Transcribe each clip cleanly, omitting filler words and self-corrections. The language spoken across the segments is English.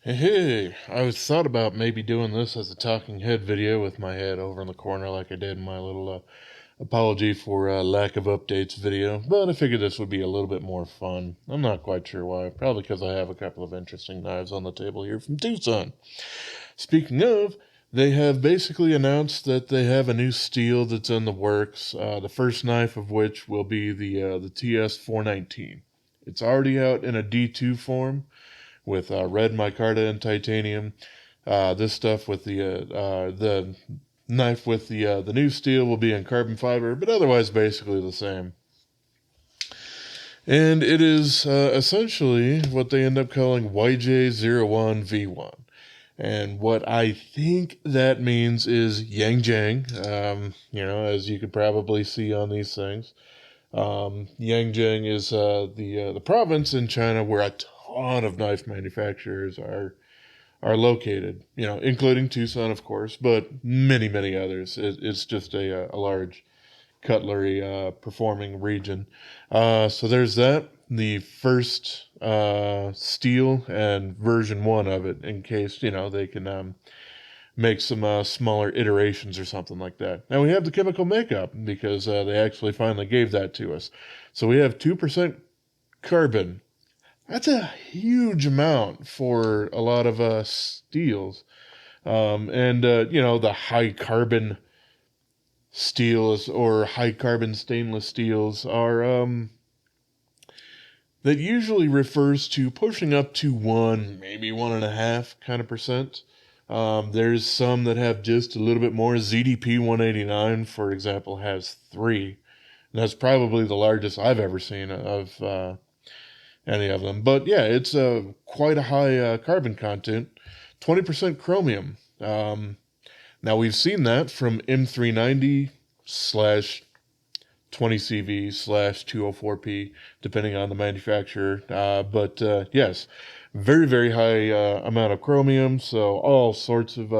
Hey, I was thought about maybe doing this as a talking head video with my head over in the corner like I did in my little apology for lack of updates video, but I figured this would be a little bit more fun. I'm not quite sure why. Probably because I have a couple of interesting knives on the table here from Tucson. Speaking of, they have basically announced that they have a new steel that's in the works. The first knife of which will be the TS419. It's already out in a D2 form with red micarta and titanium. This stuff with the knife with the new steel will be in carbon fiber, but otherwise basically the same. And it is essentially what they end up calling YJ01-V1. And what I think that means is Yang Jiang, as you could probably see on these things. Yangjiang is the province in China where a ton of knife manufacturers are located. Including Tucson, of course, but many others. It's just a large cutlery performing region. So there's that. The first steel and version 1 of it, in case they can make some smaller iterations or something like that. Now we have the chemical makeup because they actually finally gave that to us. So we have 2% carbon. That's a huge amount for a lot of steels. And the high carbon steels or high carbon stainless steels are that usually refers to pushing up to 1, maybe 1.5 kind of percent. There's some that have just a little bit more. ZDP 189, for example, has 3. And that's probably the largest I've ever seen of any of them. But yeah, it's quite a high carbon content. 20% chromium. Now we've seen that from M390 slash 20CV slash 204P, depending on the manufacturer. But yes, very high amount of chromium, so all sorts of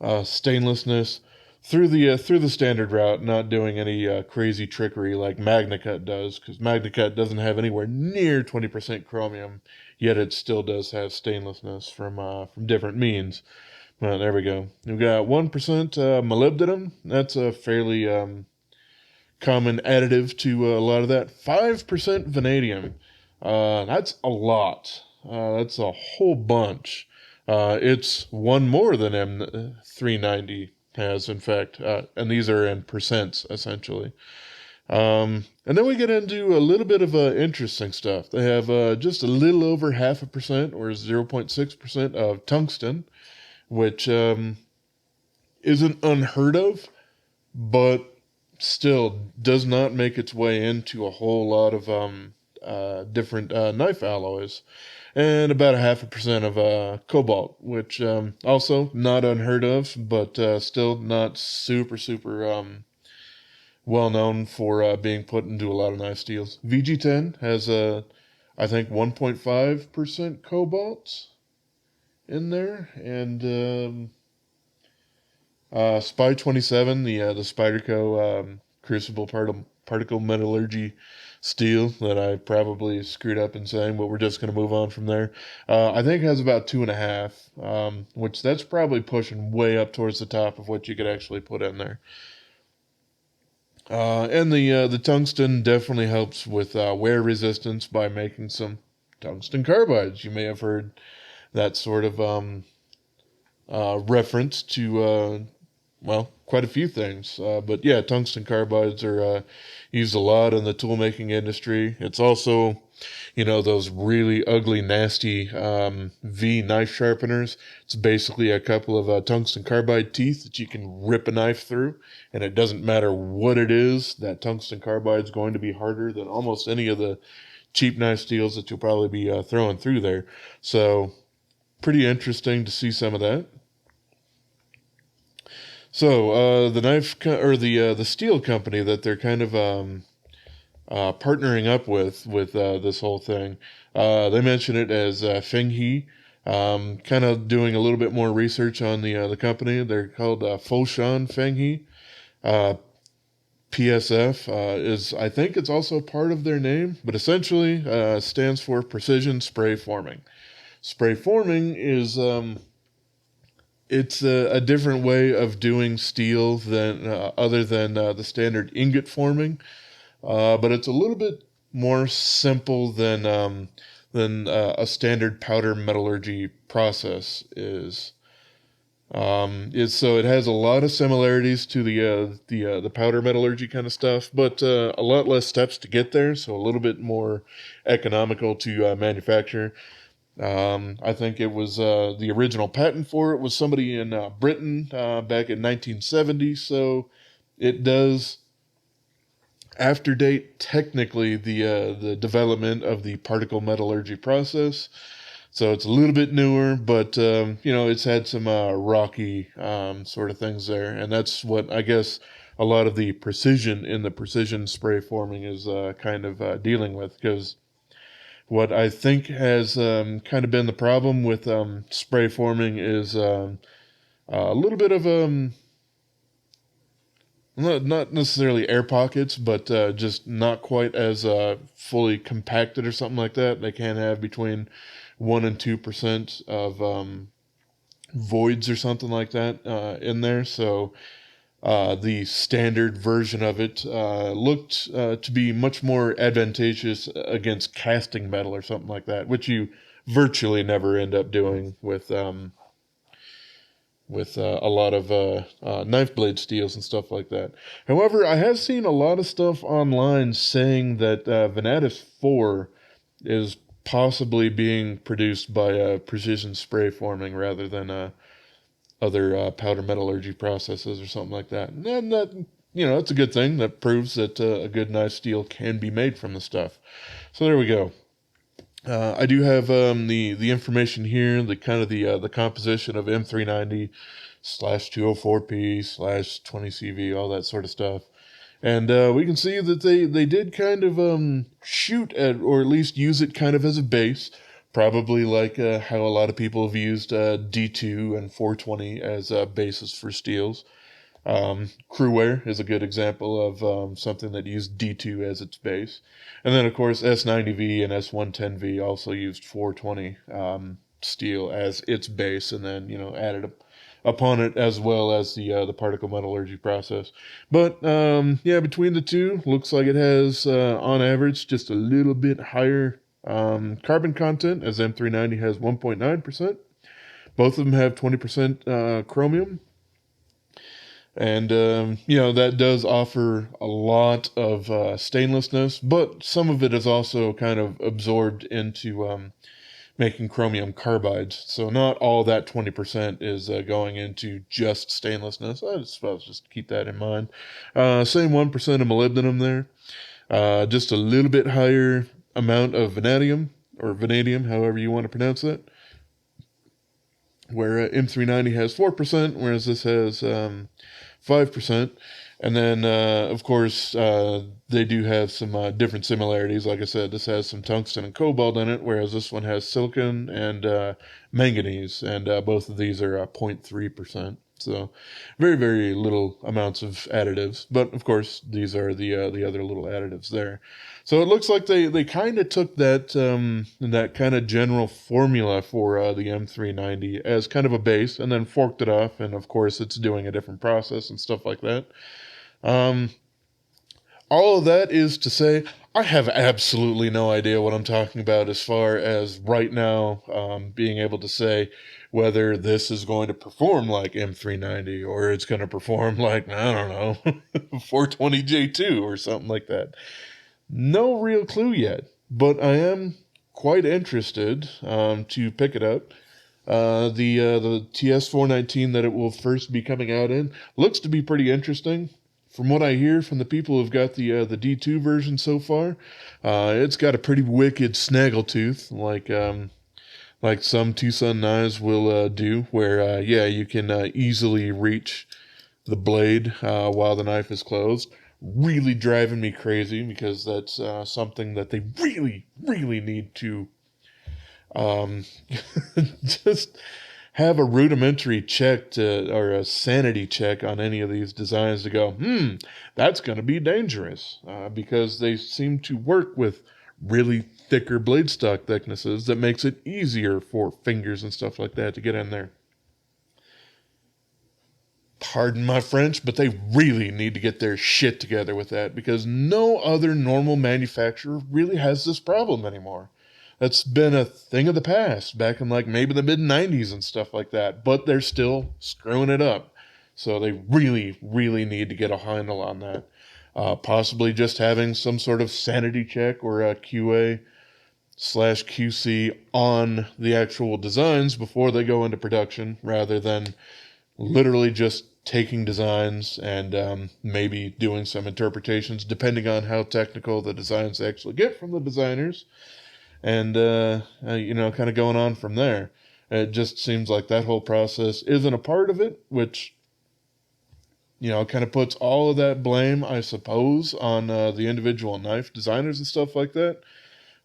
stainlessness through the standard route, not doing any crazy trickery like MagnaCut does, because MagnaCut doesn't have anywhere near 20% chromium, yet it still does have stainlessness from different means. Well, there we go. We've got 1% molybdenum. That's a fairly common additive to a lot of that. 5% vanadium. That's a lot. That's a whole bunch. It's one more than M390 has, in fact. And these are in percents, essentially. And then we get into a little bit of interesting stuff. They have just a little over 0.5% or 0.6% of tungsten, which isn't unheard of, but still does not make its way into a whole lot of different knife alloys. And about 0.5% of cobalt, which also not unheard of, but still not super well known for being put into a lot of knife steels. VG10 has I think 1.5% cobalt in there, and Spy 27, the Spyderco crucible particle metallurgy steel that I probably screwed up in saying, but we're just going to move on from there. I think has about 2.5, which that's probably pushing way up towards the top of what you could actually put in there. And the tungsten definitely helps with wear resistance by making some tungsten carbides. You may have heard that sort of reference to quite a few things. But yeah, tungsten carbides are used a lot in the tool making industry. It's also, those really ugly, nasty V knife sharpeners. It's basically a couple of tungsten carbide teeth that you can rip a knife through, and it doesn't matter what it is, that tungsten carbide is going to be harder than almost any of the cheap knife steels that you'll probably be throwing through there. So pretty interesting to see some of that. So the the steel company that they're kind of partnering up with this whole thing, they mention it as Fenghe. Kind of doing a little bit more research on the company. They're called Foshan Fenghe. PSF is, I think it's also part of their name, but essentially stands for Precision Spray Forming. Spray forming is it's a different way of doing steel than other than the standard ingot forming, but it's a little bit more simple than a standard powder metallurgy process is. So it has a lot of similarities to the powder metallurgy kind of stuff, but a lot less steps to get there, so a little bit more economical to manufacture. I think it was the original patent for it was somebody in Britain back in 1970, so it does after date technically the development of the particle metallurgy process. So it's a little bit newer, but it's had some rocky sort of things there, and that's what I guess a lot of the precision in the precision spray forming is kind of dealing with. Because what I think has kind of been the problem with spray forming is a little bit of not necessarily air pockets, but just not quite as fully compacted or something like that. They can have between 1% and 2% of voids or something like that in there. So the standard version of it looked to be much more advantageous against casting metal or something like that, which you virtually never end up doing with a lot of knife blade steels and stuff like that. However, I have seen a lot of stuff online saying that Venatus 4 is possibly being produced by precision spray forming rather than other powder metallurgy processes or something like that. And that, it's a good thing. That proves that a good knife steel can be made from the stuff. So there we go. I do have the information here, the kind of the composition of M390 / 204P / 20CV, all that sort of stuff. And we can see that they did kind of shoot at, or at least use it kind of as a base, probably like how a lot of people have used D2 and 420 as bases for steels. Crewware is a good example of something that used D2 as its base. And then, of course, S90V and S110V also used 420 steel as its base, and then, added upon it as well as the particle metallurgy process. But, between the two, looks like it has, on average, just a little bit higher carbon content, as M390 has 1.9%. Both of them have 20% chromium. And, that does offer a lot of stainlessness, but some of it is also kind of absorbed into making chromium carbides. So not all that 20% is going into just stainlessness. I suppose just keep that in mind. Same 1% of molybdenum there. Just a little bit higher amount of vanadium, or vanadium, however you want to pronounce that. Where M390 has 4%, whereas this has 5%. And then, of course, they do have some different similarities. Like I said, this has some tungsten and cobalt in it, whereas this one has silicon and manganese. And both of these are 0.3%. So very, very little amounts of additives. But, of course, these are the other little additives there. So it looks like they kind of took that kind of general formula for the M390 as kind of a base and then forked it off. And, of course, it's doing a different process and stuff like that. All of that is to say, I have absolutely no idea what I'm talking about as far as right now being able to say whether this is going to perform like M390 or it's going to perform like, I don't know, 420J2 or something like that. No real clue yet, but I am quite interested to pick it up. The TS419 that it will first be coming out in looks to be pretty interesting. From what I hear from the people who've got the D2 version so far, it's got a pretty wicked snaggletooth, like some Tucson knives will do, where you can easily reach the blade while the knife is closed. Really driving me crazy because that's something that they really, really need to just have a rudimentary check or a sanity check on any of these designs to go, that's going to be dangerous because they seem to work with really thicker blade stock thicknesses that makes it easier for fingers and stuff like that to get in there. Pardon my French, but they really need to get their shit together with that, because no other normal manufacturer really has this problem anymore. That's been a thing of the past, back in like maybe the mid-90s and stuff like that, but they're still screwing it up. So they really, really need to get a handle on that. Possibly just having some sort of sanity check or a QA/QC on the actual designs before they go into production, rather than literally just taking designs and maybe doing some interpretations depending on how technical the designs actually get from the designers, and kind of going on from there. It just seems like that whole process isn't a part of it, which kind of puts all of that blame, I suppose, on the individual knife designers and stuff like that.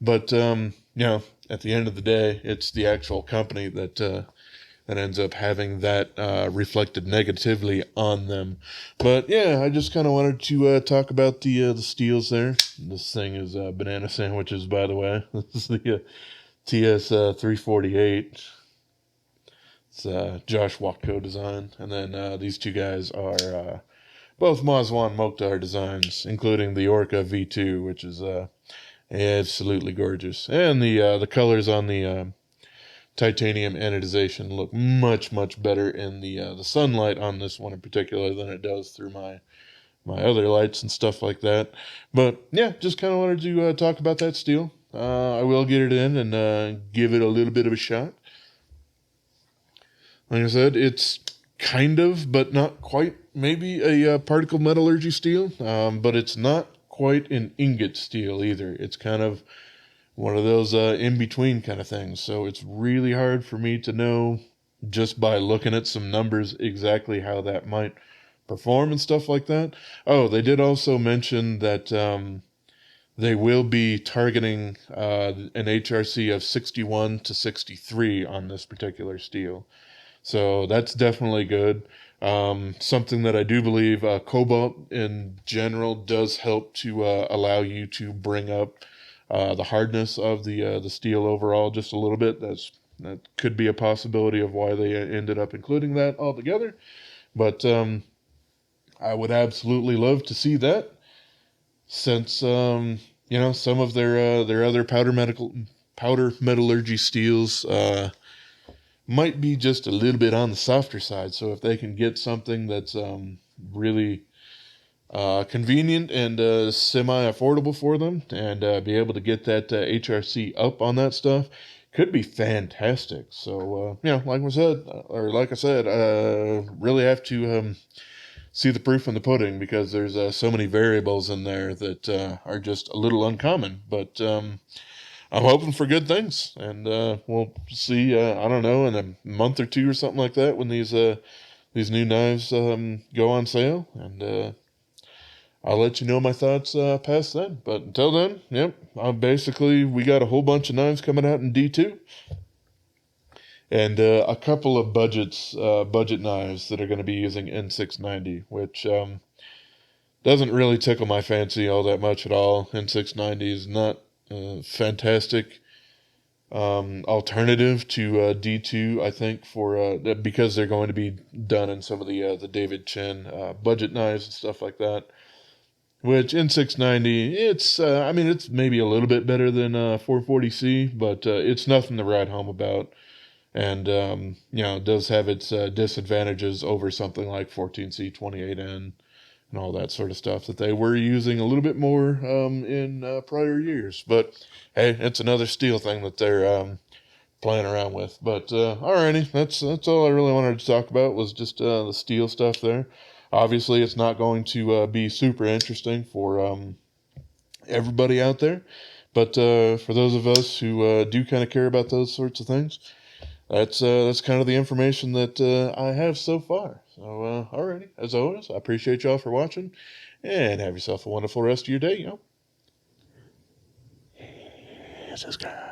But at the end of the day, it's the actual company that ends up having that reflected negatively on them. But yeah, I just kind of wanted to talk about the steels there. This thing is banana sandwiches, by the way. This is the TS 348. It's Josh Watko design, and then these two guys are both Mazwan Mokhtar designs, including the Orca V2, which is absolutely gorgeous, and the colors on the titanium anodization look much, much better in the sunlight on this one in particular than it does through my other lights and stuff like that. But yeah, just kind of wanted to talk about that steel. I will get it in and give it a little bit of a shot. Like I said, it's kind of, but not quite, maybe a particle metallurgy steel, but it's not quite an ingot steel either. It's kind of one of those in-between kind of things. So it's really hard for me to know just by looking at some numbers exactly how that might perform and stuff like that. Oh, they did also mention that they will be targeting an HRC of 61 to 63 on this particular steel. So that's definitely good. Something that I do believe Cobalt in general does help to allow you to bring up the hardness of the steel overall just a little bit. That could be a possibility of why they ended up including that altogether. But I would absolutely love to see that, since some of their other powder metallurgy steels might be just a little bit on the softer side. So if they can get something that's really convenient and semi-affordable for them, and be able to get that HRC up on that stuff, could be fantastic. So like I said, really have to see the proof in the pudding, because there's so many variables in there that are just a little uncommon. But I'm hoping for good things, and we'll see. I don't know, in a month or two or something like that, when these new knives go on sale, and I'll let you know my thoughts past then. But until then, yep, we got a whole bunch of knives coming out in D2, and a couple of budget knives that are going to be using N690, which doesn't really tickle my fancy all that much at all. N690 is not fantastic alternative to D2, I think, for because they're going to be done in some of the David Chen budget knives and stuff like that. Which N690, it's maybe a little bit better than 440C, but it's nothing to write home about. And it does have its disadvantages over something like 14C 28N and all that sort of stuff that they were using a little bit more in prior years. But hey, it's another steel thing that they're playing around with. But alrighty, that's all I really wanted to talk about, was just the steel stuff there. Obviously, it's not going to be super interesting for everybody out there, but for those of us who do kind of care about those sorts of things, that's kind of the information that I have so far. So, alrighty, as always, I appreciate y'all for watching, and have yourself a wonderful rest of your day, It's this guy.